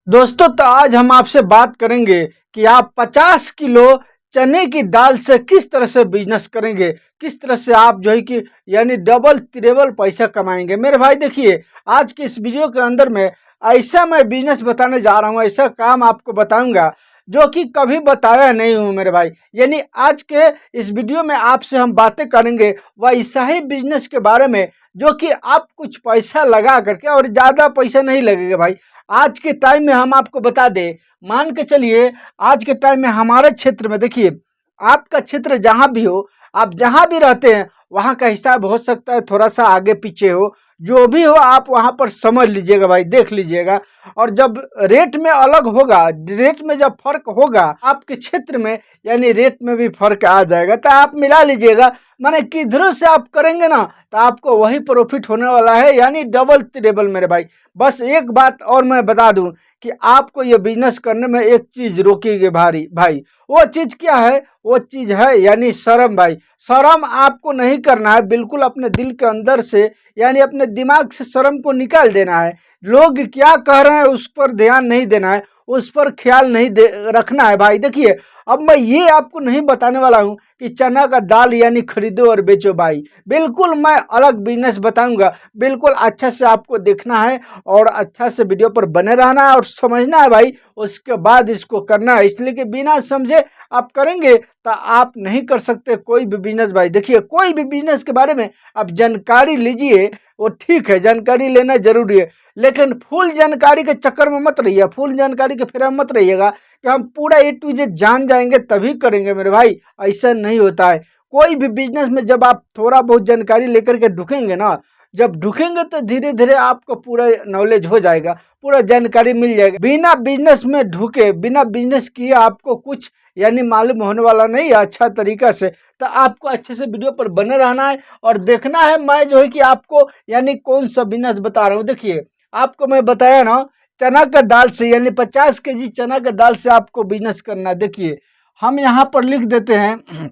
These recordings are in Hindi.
दोस्तों, तो आज हम आपसे बात करेंगे कि आप 50 किलो चने की दाल से किस तरह से बिजनेस करेंगे, किस तरह से आप जो है कि यानी डबल तिरेबल पैसा कमाएंगे। मेरे भाई देखिए, आज के इस वीडियो के अंदर में ऐसा मैं बिजनेस बताने जा रहा हूँ, ऐसा काम आपको बताऊंगा जो कि कभी बताया नहीं हूँ मेरे भाई। यानी आज के इस वीडियो में आपसे हम बातें करेंगे वैसा ही बिजनेस के बारे में जो कि आप कुछ पैसा लगा करके, और ज़्यादा पैसा नहीं लगेगा भाई। आज के टाइम में हम आपको बता दें, मान के चलिए आज के टाइम में हमारे क्षेत्र में देखिए, आपका क्षेत्र जहां भी हो, आप जहां भी रहते हैं वहां का हिसाब हो सकता है थोड़ा सा आगे पीछे हो, जो भी हो आप वहां पर समझ लीजिएगा भाई, देख लीजिएगा। और जब रेट में अलग होगा, रेट में जब फर्क होगा आपके क्षेत्र में, यानी रेट में भी फर्क आ जाएगा, तो आप मिला लीजिएगा। माने किधरों से आप करेंगे ना तो आपको वही प्रॉफिट होने वाला है, यानी डबल तिरेबल मेरे भाई। बस एक बात और मैं बता दूं कि आपको ये बिजनेस करने में एक चीज रोकेगी भारी भाई। वो चीज क्या है? वो चीज है यानी शर्म भाई। शर्म आपको नहीं करना है, बिल्कुल अपने दिल के अंदर से, यानी अपने दिमाग से शर्म को निकाल देना है। लोग क्या कह रहे हैं उस पर ध्यान नहीं देना है, उस पर ख्याल नहीं रखना है भाई। देखिए, अब मैं ये आपको नहीं बताने वाला हूँ कि चना का दाल यानी खरीदो और बेचो भाई। बिल्कुल मैं अलग बिजनेस बताऊंगा, बिल्कुल अच्छा से आपको देखना है और अच्छा से वीडियो पर बने रहना है और समझना है भाई, उसके बाद इसको करना है। इसलिए कि बिना समझे आप करेंगे तो आप नहीं कर सकते कोई भी बिजनेस भाई। देखिए, कोई भी बिजनेस के बारे में आप जानकारी लीजिए, वो ठीक है, जानकारी लेना जरूरी है, लेकिन फुल जानकारी के चक्कर में मत रहिए, फुल जानकारी के फेरा में मत रहिएगा कि हम पूरा ए टू जेड जान जाएंगे तभी करेंगे मेरे भाई। ऐसा नहीं होता है। कोई भी बिजनेस में जब आप थोड़ा बहुत जानकारी लेकर के ढुकेंगे ना, जब ढुकेंगे तो धीरे धीरे आपको पूरा नॉलेज हो जाएगा, पूरा जानकारी मिल जाएगा। बिना बिजनेस में ढुके, बिना बिजनेस किए आपको कुछ यानी मालूम होने वाला नहीं है अच्छा तरीका से। तो आपको अच्छे से वीडियो पर बने रहना है और देखना है मैं जो है कि आपको यानी कौन सा बिजनेस बता रहा हूँ। देखिए, आपको मैं बताया ना, चना का दाल से यानी 50 केजी चना का दाल से आपको बिजनेस करना है। देखिए, हम यहाँ पर लिख देते हैं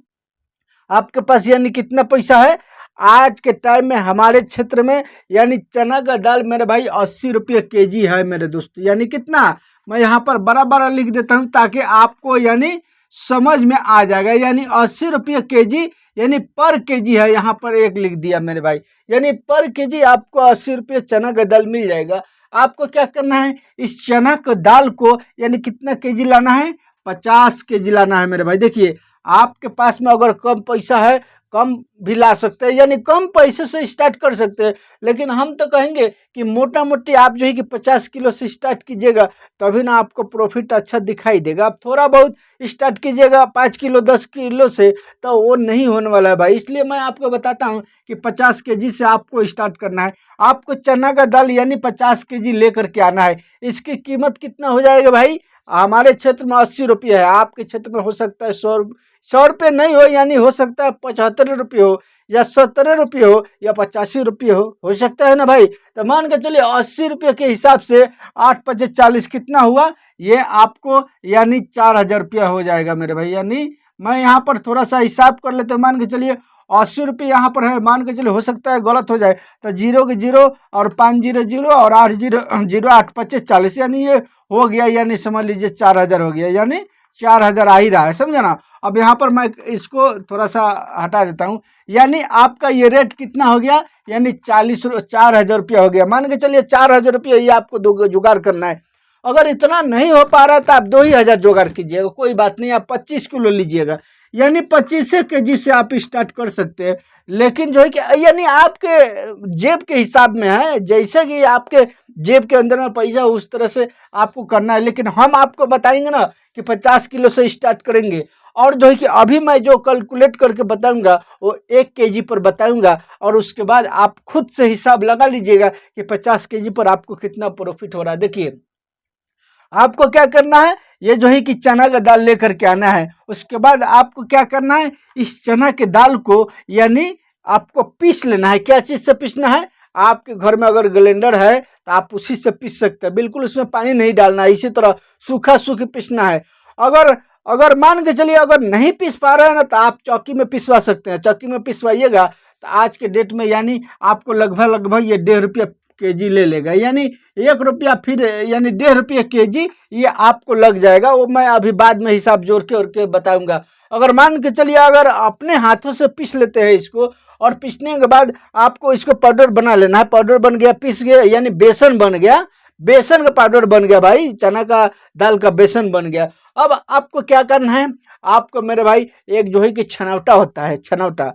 आपके पास यानी कितना पैसा है आज के टाइम में हमारे क्षेत्र में। यानी चना का दाल मेरे भाई 80 रुपये केजी है मेरे दोस्त। यानी कितना, मैं यहाँ पर बड़ा बड़ा लिख देता हूँ ताकि आपको यानी समझ में आ जाएगा। यानी 80 रुपये केजी, यानी पर केजी है, यहाँ पर एक लिख दिया मेरे भाई। यानी पर केजी आपको 80 रुपये चना का दाल मिल जाएगा। आपको क्या करना है, इस चना का दाल को यानी कितना केजी लाना है, 50 केजी लाना है मेरे भाई। देखिए, आपके पास में अगर कम पैसा है, कम भी ला सकते हैं, यानी कम पैसे से स्टार्ट कर सकते हैं, लेकिन हम तो कहेंगे कि मोटा मोटी आप जो है कि 50 किलो से स्टार्ट कीजिएगा, तभी ना आपको प्रॉफिट अच्छा दिखाई देगा। आप थोड़ा बहुत स्टार्ट कीजिएगा 5 किलो 10 किलो से, तो वो नहीं होने वाला है भाई। इसलिए मैं आपको बताता हूँ कि 50 केजी से आपको स्टार्ट करना है। आपको चना का दाल यानी 50 केजी लेकर के आना है। इसकी कीमत कितना हो जाएगा भाई? हमारे क्षेत्र में 80 रुपये है, आपके क्षेत्र में हो सकता है 100 रुपये नहीं हो, यानी हो सकता है 75 रुपये हो, या 70 रुपये हो, या 85 रुपये हो सकता है ना भाई। तो मान के चलिए 80 रुपये के हिसाब से 8 5 40 कितना हुआ, ये आपको यानी 4000 रुपया हो जाएगा मेरे भाई। यानी मैं यहाँ पर थोड़ा सा हिसाब कर लेते हैं, मान के चलिए 80 रुपये यहाँ पर है, मान के चलिए हो सकता है गलत हो जाए, तो 0 के 0 और 5 0 0 और 8 0 0 8 25 40, यानी ये हो गया, यानी समझ लीजिए 4000 हो गया, यानी 4000 आ ही रहा है, समझे ना। अब यहाँ पर मैं इसको थोड़ा सा हटा देता हूँ, यानी आपका ये रेट कितना हो गया, यानी 4000 रुपया हो गया। मान के चलिए 4000 रुपया ये आपको जुगाड़ करना है। अगर इतना नहीं हो पा रहा तो आप 2000 जुगाड़ कीजिएगा, कोई बात नहीं, आप 25 किलो लीजिएगा, यानी 25 केजी से आप स्टार्ट कर सकते हैं। लेकिन जो है कि यानी आपके जेब के हिसाब में है, जैसे कि आपके जेब के अंदर में पैसा उस तरह से आपको करना है। लेकिन हम आपको बताएंगे ना कि 50 किलो से स्टार्ट करेंगे, और जो है कि अभी मैं जो कैलकुलेट करके बताऊंगा वो 1 केजी पर बताऊंगा, और उसके बाद आप खुद से हिसाब लगा लीजिएगा कि 50 केजी पर आपको कितना प्रॉफिट हो रहा है। देखिए, आपको क्या करना है, ये जो है कि चना का दाल लेकर के आना है। उसके बाद आपको क्या करना है, इस चना के दाल को यानी आपको पीस लेना है। क्या चीज़ से पीसना है, आपके घर में अगर ग्राइंडर है तो आप उसी से पीस सकते हैं, बिल्कुल उसमें पानी नहीं डालना है, इसी तरह सूखा सूखी पीसना है। अगर अगर मान के चलिए अगर नहीं पीस पा रहे हैं ना, तो आप चौकी में पिसवा सकते हैं। चौकी में पिसवाइएगा तो आज के डेट में यानी आपको लगभग ये 1.5 रुपया केजी ले लेगा, यानी 1 रुपया फिर यानी 1.5 रुपये केजी ये आपको लग जाएगा। वो मैं अभी बाद में हिसाब जोड़ के और के बताऊंगा। अगर मान के चलिए अगर अपने हाथों से पीस लेते हैं इसको, और पीसने के बाद आपको इसको पाउडर बना लेना है। पाउडर बन गया, पीस गया, यानी बेसन बन गया, बेसन का पाउडर बन गया भाई, चना का दाल का बेसन बन गया। अब आपको क्या करना है, आपको मेरे भाई एक जो है कि छनौटा होता है, छनौटा,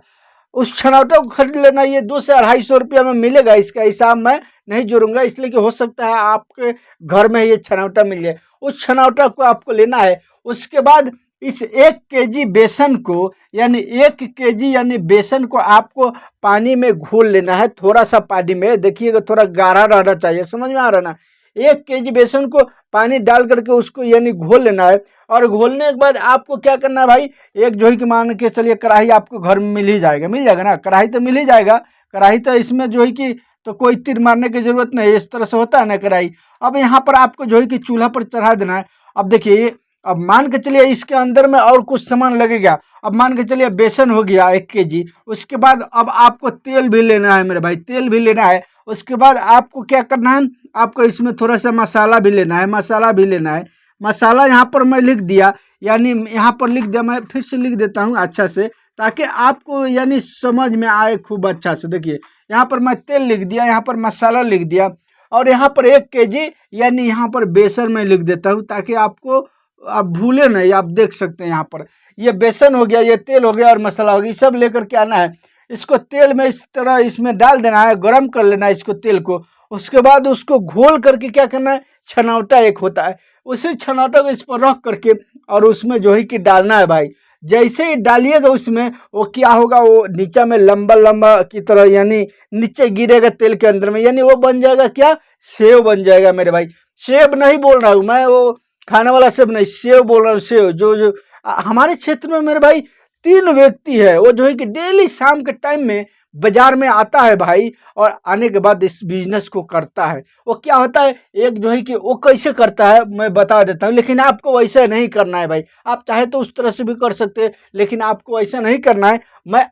उस छनौटा को खरीद लेना। ये 200 से 250 रुपया में मिलेगा। इसका हिसाब मैं नहीं जोड़ूंगा, इसलिए कि हो सकता है आपके घर में ये छनौटा मिल जाए। उस छनौटा को आपको लेना है। उसके बाद इस 1 केजी बेसन को, यानी 1 केजी यानी बेसन को आपको पानी में घोल लेना है। थोड़ा सा पानी में, देखिएगा थोड़ा गाढ़ा रहना चाहिए, समझ में आ रहा ना। 1 केजी बेसन को पानी डाल करके उसको यानी घोल लेना है। और घोलने के बाद आपको क्या करना है भाई, एक जो है कि मान के चलिए कढ़ाई आपको घर में मिल ही जाएगा, मिल जाएगा ना, कढ़ाई तो मिल ही जाएगा। कढ़ाई तो इसमें जो है कि तो कोई तीर मारने की जरूरत नहीं, इस तरह से होता है ना कढ़ाई। अब यहाँ पर आपको जो है कि चूल्हा पर चढ़ा देना है। अब देखिए, अब मान के चलिए इसके अंदर में और कुछ सामान लगेगा। अब मान के चलिए बेसन हो गया 1 केजी। उसके बाद अब आपको तेल भी लेना है मेरे भाई, तेल भी लेना है। उसके बाद आपको क्या करना है, आपको इसमें थोड़ा सा मसाला भी लेना है, मसाला भी लेना है। मसाला यहाँ पर मैं लिख दिया, यानी यहाँ पर लिख दिया, मैं फिर से लिख देता हूँ अच्छा से, ताकि आपको यानी समझ में आए खूब अच्छा से। देखिए यहाँ पर मैं तेल लिख दिया, यहाँ पर मसाला लिख दिया, और यहाँ पर 1 केजी यानी यहाँ पर बेसन में लिख देता हूँ, ताकि आपको आप भूले नहीं। आप देख सकते हैं यहाँ पर ये बेसन हो गया, ये तेल हो गया और मसाला हो गया, ये सब लेकर के आना है। इसको तेल में इस तरह इसमें डाल देना है, गरम कर लेना है इसको, तेल को। उसके बाद उसको घोल करके क्या करना है, छनौटा एक होता है, उसी छनौटा को इस पर रख करके और उसमें जो है कि डालना है भाई। जैसे ही डालिएगा उसमें, वो क्या होगा, वो नीचे में लंबा लंबा की तरह यानी नीचे गिरेगा तेल के अंदर में, यानी वो बन जाएगा क्या, सेव बन जाएगा मेरे भाई। सेव नहीं बोल रहा हूँ मैं, वो खाने वाला सेव नहीं, सेव बोल रहा हूँ, सेव। जो हमारे क्षेत्र में मेरे भाई 3 व्यक्ति है, वो जो है कि डेली शाम के टाइम में बाजार में आता है भाई, और आने के बाद इस बिजनेस को करता है। वो क्या होता है, एक जो है कि वो कैसे करता है मैं बता देता हूँ, लेकिन आपको वैसा नहीं करना है भाई। आप चाहे तो उस तरह से भी कर सकते हैं, लेकिन आपको ऐसा नहीं करना है। मैं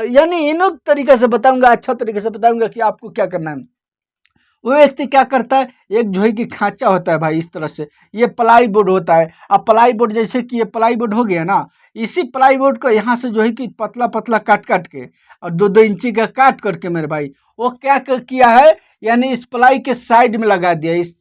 यानी इन तरीके से बताऊंगा, अच्छा तरीके से बताऊंगा कि आपको क्या करना है। वो व्यक्ति क्या करता है, एक जो है कि खांचा होता है भाई, इस तरह से ये प्लाई बोर्ड होता है। अब प्लाई बोर्ड, जैसे कि ये प्लाई बोर्ड हो गया ना, इसी प्लाई बोर्ड को यहाँ से जो है कि पतला पतला काट काट के और 2-2 इंची का काट करके मेरे भाई, वो क्या किया है, यानी इस प्लाई के साइड में लगा दिया। इस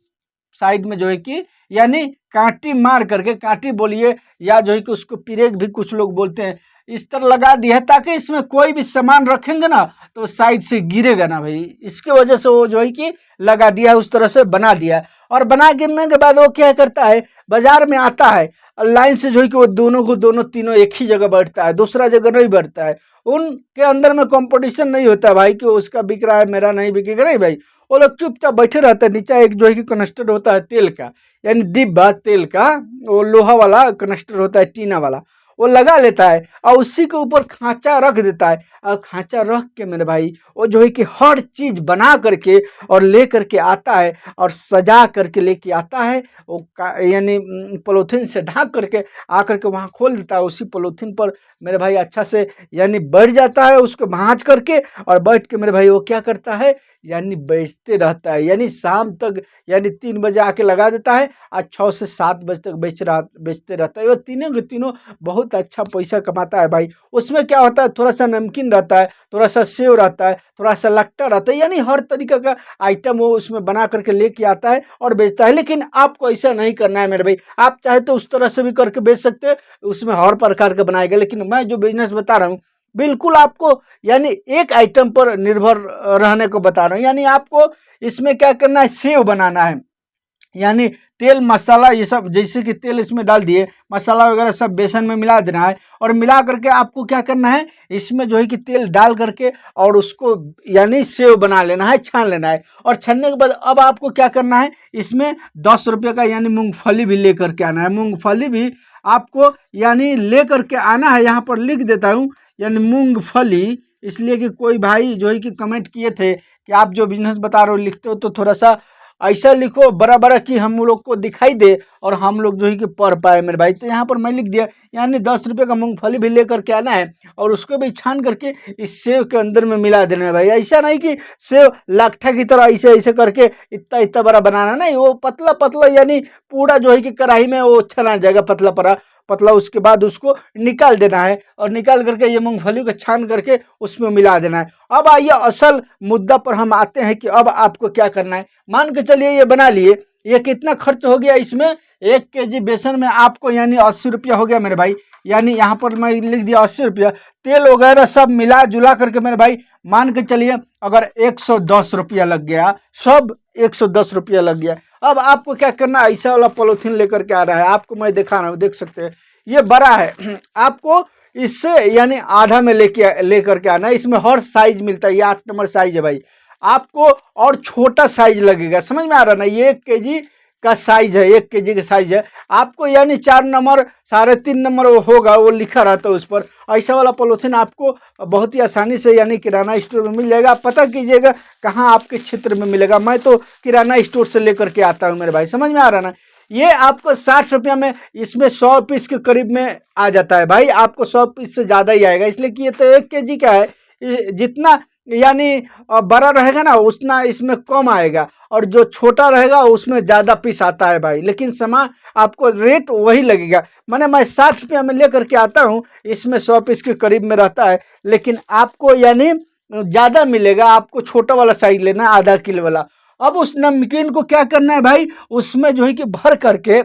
साइड में जो है कि यानी कांटी मार करके, कांटी बोलिए या जो है कि उसको पिरेक भी कुछ लोग बोलते हैं, इस तरह लगा दिया है, ताकि इसमें कोई भी सामान रखेंगे ना तो साइड से गिरेगा ना भाई। इसके वजह से वो जो है कि लगा दिया है, उस तरह से बना दिया है। और बना गिरने के बाद वो क्या करता है, बाजार में आता है लाइन से जो है कि वो दोनों तीनों एक ही जगह बैठता है, दूसरा जगह नहीं बैठता है। उनके अंदर में कंपटीशन नहीं होता भाई कि उसका बिक रहा है मेरा नहीं बिकेगा, नहीं भाई। वो लोग चुपचाप बैठे रहते हैं। नीचे एक जो है कि कनस्टर होता है तेल का, यानी डिब्बा तेल का, वो लोहा वाला कनस्टर होता है, टीना वाला, वो लगा लेता है और उसी के ऊपर खांचा रख देता है। और खांचा रख के मेरे भाई वो जो है कि हर चीज बना करके और ले करके आता है, और सजा करके लेके आता है। वो यानी पॉलीथीन से ढक करके आकर के वहाँ खोल देता है। उसी पॉलीथीन पर मेरे भाई अच्छा से यानी बैठ जाता है, उसको भांज करके, और बैठ के मेरे भाई वो क्या करता है, यानी बेचते रहता है। यानी शाम तक, यानी 3 बजे आके लगा देता है और 6 से 7 बजे तक बेचते रहता है। वो तीनों के तीनों बहुत अच्छा पैसा कमाता है भाई। उसमें क्या होता है, थोड़ा सा नमकीन रहता है, थोड़ा सा सेव रहता है, थोड़ा सा लट्टा रहता है, यानी हर तरीके का आइटम वो उसमें बना करके लेके आता है और बेचता है। लेकिन आपको ऐसा नहीं करना है मेरे भाई। आप चाहे तो उस तरह से भी करके बेच सकते हैं, उसमें हर प्रकार का बनाएगा। लेकिन मैं जो बिजनेस बता रहा हूँ, बिल्कुल आपको यानी एक आइटम पर निर्भर रहने को बता रहा हूँ। यानी आपको इसमें क्या करना है, सेव बनाना है। यानी तेल मसाला ये सब, जैसे कि तेल इसमें डाल दिए, मसाला वगैरह सब बेसन में मिला देना है। और मिला करके आपको क्या करना है, इसमें जो है कि तेल डाल करके और उसको यानी सेव बना लेना है, छान लेना है। और छानने के बाद अब आपको क्या करना है, इसमें 10 रुपये का यानी मूंगफली भी ले करके आना है। मूंगफली भी आपको यानी ले करके आना है। यहाँ पर लिख देता हूँ, यानी मूंगफली, इसलिए कि कोई भाई जो है कि कमेंट किए थे कि आप जो बिजनेस बता रहे हो लिखते हो तो थोड़ा सा ऐसा लिखो बड़ा बड़ा कि हम लोग को दिखाई दे और हम लोग जो है कि पढ़ पाए मेरे भाई। तो यहाँ पर मैं लिख दिया, यानी 10 रुपये का मूंगफली भी लेकर के आना है और उसको भी छान करके इस सेव के अंदर में मिला देना है भाई। ऐसा नहीं कि सेव लाखा की तरह ऐसे ऐसे करके इतना इतना बड़ा बनाना, नहीं, वो पतला पतला यानी पूरा जो है कि कढ़ाई में वो छना जाएगा पतला पड़ा पतला। उसके बाद उसको निकाल देना है और निकाल करके ये मूंगफली को छान करके उसमें मिला देना है। अब आइए असल मुद्दा पर हम आते हैं कि अब आपको क्या करना है। मान के चलिए ये बना लिए, ये कितना खर्च हो गया इसमें, 1 kg बेसन में आपको यानी 80 रुपया हो गया मेरे भाई। यानी यहाँ पर मैं लिख दिया 80 रुपया, तेल वगैरह सब मिला जुला करके मेरे भाई मान के चलिए अगर 110 रुपया लग गया, सब 110 रुपया लग गया। अब आपको क्या करना है, ऐसा वाला पॉलिथीन लेकर के आ रहा है, आपको मैं दिखा रहा हूँ, देख सकते हैं ये बड़ा है आपको इससे यानी आधा में लेकर के आना है। इसमें हर साइज मिलता है, ये 8 नंबर साइज है भाई। आपको और छोटा साइज लगेगा, समझ में आ रहा ना, ये 1 kg का साइज है, 1 kg का साइज है आपको, यानी 4 नंबर 3.5 नंबर वो होगा, वो लिखा रहता है उस पर। ऐसा वाला पॉलिथीन आपको बहुत ही आसानी से यानी किराना स्टोर में मिल जाएगा। आप पता कीजिएगा कहाँ आपके क्षेत्र में मिलेगा। मैं तो किराना स्टोर से लेकर के आता हूँ मेरे भाई, समझ में आ रहा ना। ये आपको 60 रुपया में इसमें 100 पीस के करीब में आ जाता है भाई। आपको 100 पीस से ज़्यादा ही आएगा, इसलिए कि ये तो 1 kg का है। जितना यानी बड़ा रहेगा ना उतना इसमें कम आएगा, और जो छोटा रहेगा उसमें ज़्यादा पीस आता है भाई। लेकिन सामान आपको रेट वही लगेगा। मैं 60 रुपया में लेकर के आता हूँ, इसमें 100 पीस के करीब में रहता है, लेकिन आपको यानी ज़्यादा मिलेगा। आपको छोटा वाला साइज लेना है, आधा किलो वाला। अब उस नमकीन को क्या करना है भाई, उसमें जो है कि भर करके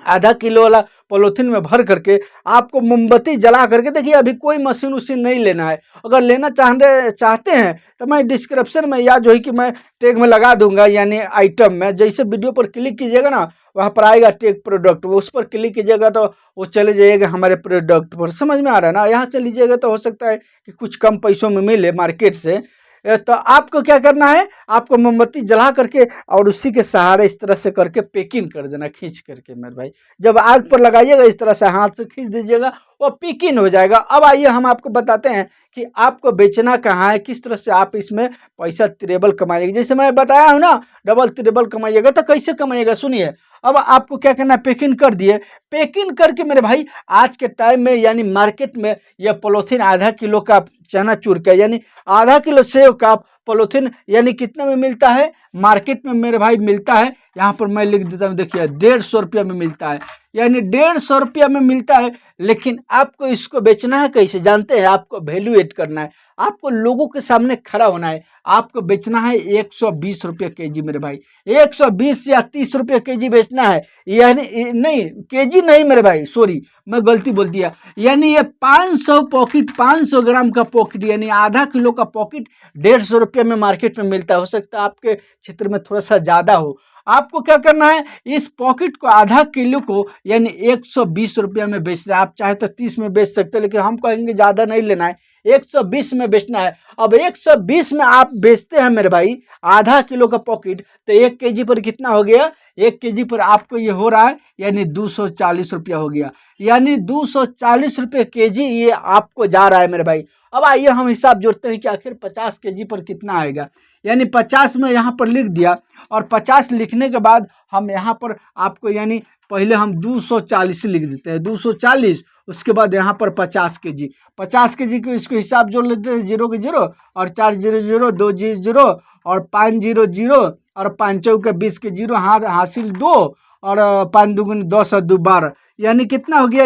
आधा किलो वाला पॉलिथीन में भर करके आपको मोमबत्ती जला करके, देखिए अभी कोई मशीन उशीन नहीं लेना है। अगर लेना चाहते हैं तो मैं डिस्क्रिप्शन में या जो है कि मैं टैग में लगा दूंगा, यानी आइटम में, जैसे वीडियो पर क्लिक कीजिएगा ना वहाँ पर आएगा टैग प्रोडक्ट, वो उस पर क्लिक कीजिएगा तो वो चले जाइएगा हमारे प्रोडक्ट पर। समझ में आ रहा है ना, यहाँ से लीजिएगा तो हो सकता है कि कुछ कम पैसों में मिले मार्केट से। तो आपको क्या करना है, आपको मोमबत्ती जला करके और उसी के सहारे इस तरह से करके पैकिंग कर देना, खींच करके मेरे भाई। जब आग पर लगाइएगा इस तरह से हाथ से खींच दीजिएगा, वो पैकिंग हो जाएगा। अब आइए हम आपको बताते हैं कि आपको बेचना कहाँ है, किस तरह से आप इसमें पैसा ट्रिपल कमाइएगा। जैसे मैं बताया हूँ ना, डबल ट्रिपल कमाइएगा, तो कैसे कमाइएगा सुनिए। अब आपको क्या करना है, पैकिंग कर दिए, पैकिंग करके मेरे भाई आज के टाइम में यानी मार्केट में यह पॉलिथीन आधा किलो का चनाचूर का यानी आधा किलो सेव का पॉलिथीन यानी कितना में मिलता है मार्केट में मेरे भाई, मिलता है यहाँ पर मैं लिख देता हूँ, देखिए 150 रुपया में मिलता है, यानी 150 रुपया में मिलता है। लेकिन आपको इसको बेचना है कैसे जानते हैं, आपको वैल्यू एड करना है, आपको लोगों के सामने खड़ा होना है। आपको बेचना है 120 रुपये केजी मेरे भाई, 120 या 30 रुपये केजी बेचना है। यानी नहीं, केजी नहीं मेरे भाई, सॉरी मैं गलती बोल दिया। यानी ये 500 पॉकेट, 500 ग्राम का पॉकेट यानी आधा किलो का पॉकेट 150 रुपये में मार्केट में मिलता है। हो सकता है आपके क्षेत्र में थोड़ा सा ज़्यादा हो। आपको क्या करना है, इस पॉकेट को आधा किलो को यानी 120 रुपया में बेचना है। आप चाहे तो 30 में बेच सकते हैं, लेकिन हम कहेंगे ज़्यादा नहीं लेना है, 120 में बेचना है। अब 120 में आप बेचते हैं मेरे भाई आधा किलो का पॉकेट, तो 1 केजी पर कितना हो गया, 1 केजी पर आपको ये हो रहा है यानी 240 रुपया हो गया, यानी 240 रुपये केजी ये आपको जा रहा है मेरे भाई। अब आइए हम हिसाब जोड़ते हैं कि आखिर 50 केजी पर कितना आएगा। यानी 50 में यहाँ पर लिख दिया, और 50 लिखने के बाद हम यहाँ पर आपको यानी पहले हम 240 लिख देते हैं, 240, उसके बाद यहाँ पर 50 केजी, 50 केजी को इसको हिसाब जोड़ लेते हैं, 0 के 0 और 4 0 0 2 0 और 5 0 0 और 5 चौके 20 के 0 हासिल 2 और 5 दूगुनी 10 और 2 12, यानी कितना हो गया,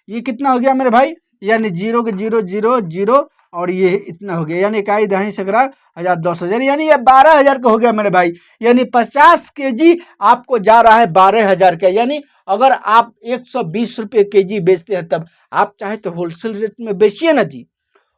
ये कितना हो गया मेरे भाई, यानी 0 के 0 0 0 और ये इतना हो गया, यानी इकाई दहाई सगरा 1000 10,000, यानी ये 12,000 का हो गया मेरे भाई। यानी 50 केजी आपको जा रहा है 12,000 का। यानी अगर आप 120 रुपये केजी बेचते हैं, तब आप चाहे तो होलसेल रेट में बेचिए ना जी,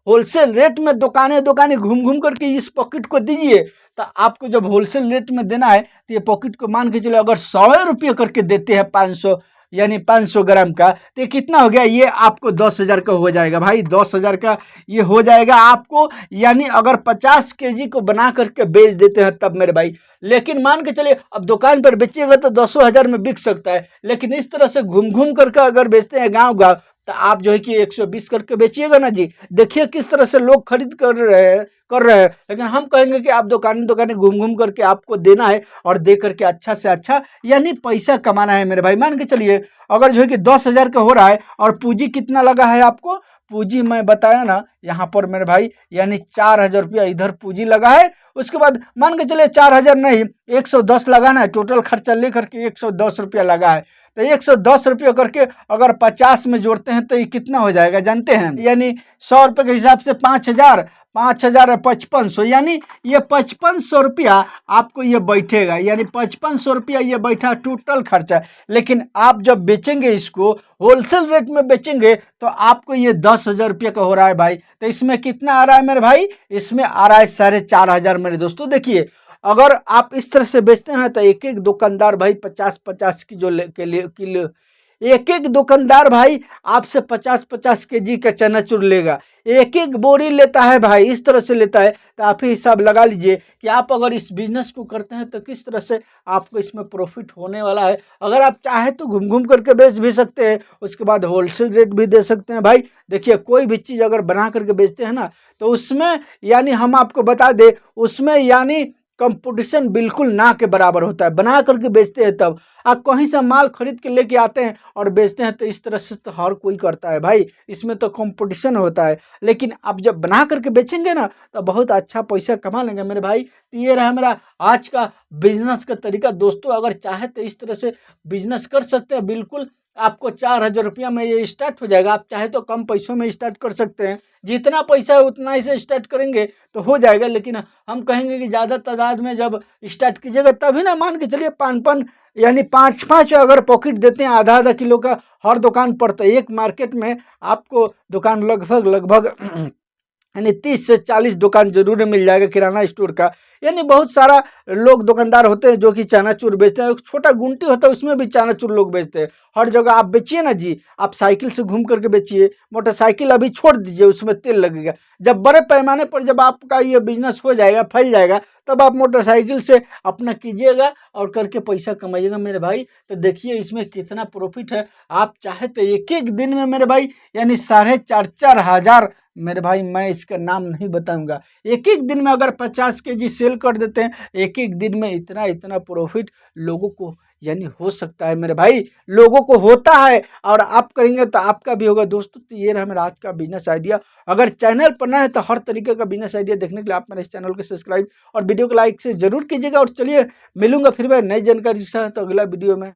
होलसेल रेट में दुकानें घूम घूम करके इस पॉकेट को दीजिए। तो आपको जब होलसेल रेट में देना है तो ये पॉकेट को मान के चले अगर 100 रुपये करके देते हैं 500 यानी 500 ग्राम का, तो कितना हो गया, ये आपको 10,000 का हो जाएगा भाई, 10,000 का ये हो जाएगा आपको। यानी अगर 50 केजी को बना करके बेच देते हैं तब मेरे भाई। लेकिन मान के चलिए अब दुकान पर बेचिएगा तो 10,000 में बिक सकता है, लेकिन इस तरह से घूम घूम करके अगर बेचते हैं गाँव गाँव तो आप जो है कि 120 करके बेचिएगा ना जी। देखिए किस तरह से लोग खरीद कर रहे हैं। लेकिन हम कहेंगे कि आप दुकान दुकानें घूम घूम करके आपको देना है और दे करके अच्छा से अच्छा यानी पैसा कमाना है मेरे भाई। मान के चलिए अगर जो है कि 10,000 का हो रहा है और पूंजी कितना लगा है आपको, पूंजी मैं बताया ना यहाँ पर मेरे भाई, यानी 4,000 रुपया इधर पूंजी लगा है। उसके बाद मान के चलिए 4,000 नहीं 110 लगाना है, टोटल खर्चा लेकर के 110 रुपया लगा है। तो 110 रुपये करके अगर 50 में जोड़ते हैं तो ये कितना हो जाएगा जानते हैं, यानी 100 रुपये के हिसाब से 5,000, 5,000 है 5500, यानी ये 5500 रुपया आपको ये बैठेगा, यानी 5500 रुपया ये बैठा टोटल खर्चा। लेकिन आप जब बेचेंगे इसको होलसेल रेट में बेचेंगे तो आपको ये 10,000 रुपया का हो रहा है भाई। तो इसमें कितना आ रहा है मेरे भाई, इसमें आ रहा है 4,500 मेरे दोस्तों। देखिए अगर आप इस तरह से बेचते हैं तो एक एक दुकानदार भाई 50-50 की जो किलो, एक एक दुकानदार भाई आपसे 50-50 केजी का चनाचूर लेगा, एक एक बोरी लेता है भाई, इस तरह से लेता है। तो आप ही हिसाब लगा लीजिए कि आप अगर इस बिजनेस को करते हैं तो किस तरह से आपको इसमें प्रॉफिट होने वाला है। अगर आप चाहे तो घूम घूम करके बेच भी सकते हैं, उसके बाद होलसेल रेट भी दे सकते हैं भाई। देखिए कोई भी चीज़ अगर बना करके बेचते हैं ना तो उसमें यानी हम आपको बता दें उसमें यानी कंपटीशन बिल्कुल ना के बराबर होता है। बना करके बेचते हैं तब आप कहीं से माल खरीद के लेके आते हैं और बेचते हैं तो इस तरह से तो हर कोई करता है भाई, इसमें तो कंपटीशन होता है। लेकिन आप जब बना करके बेचेंगे ना तो बहुत अच्छा पैसा कमा लेंगे मेरे भाई। तो ये रहा मेरा आज का बिजनेस का तरीका। दोस्तों अगर चाहे तो इस तरह से बिजनेस कर सकते हैं, बिल्कुल आपको 4,000 रुपया में ये स्टार्ट हो जाएगा। आप चाहे तो कम पैसों में स्टार्ट कर सकते हैं, जितना पैसा है उतना ही से स्टार्ट करेंगे तो हो जाएगा। लेकिन हम कहेंगे कि ज़्यादा तादाद में जब स्टार्ट कीजिएगा तभी ना, मान के चलिए 5-5 यानी 5-5 अगर पॉकेट देते हैं आधा-आधा किलो का हर दुकान पर, तो एक मार्केट में आपको दुकान लगभग यानी 30 से 40 दुकान जरूर मिल जाएगा किराना स्टोर का। यानी बहुत सारा लोग दुकानदार होते हैं जो कि चनाचूर बेचते हैं, छोटा गुंटी होता है उसमें भी चनाचूर लोग बेचते हैं। हर जगह आप बेचिए ना जी, आप साइकिल से घूम करके बेचिए, मोटरसाइकिल अभी छोड़ दीजिए उसमें तेल लगेगा। जब बड़े पैमाने पर जब आपका ये बिजनेस हो जाएगा फैल जाएगा तब आप मोटरसाइकिल से अपना कीजिएगा और करके पैसा कमाइएगा मेरे भाई। तो देखिए इसमें कितना प्रॉफिट है। आप चाहे तो एक एक दिन में मेरे भाई यानी 4,500 हजार मेरे भाई, मैं इसका नाम नहीं बताऊंगा, एक एक दिन में अगर 50 केजी सेल कर देते हैं एक एक दिन में इतना इतना प्रॉफिट लोगों को यानी हो सकता है मेरे भाई, लोगों को होता है और आप करेंगे तो आपका भी होगा। दोस्तों तो ये रहा मेरा आज का बिजनेस आइडिया। अगर चैनल पर नया है तो हर तरीके का बिजनेस आइडिया देखने के लिए आप मेरे इस चैनल को सब्सक्राइब और वीडियो को लाइक से जरूर कीजिएगा। और चलिए मिलूंगा फिर मैं नई जानकारी के साथ तो अगला वीडियो में।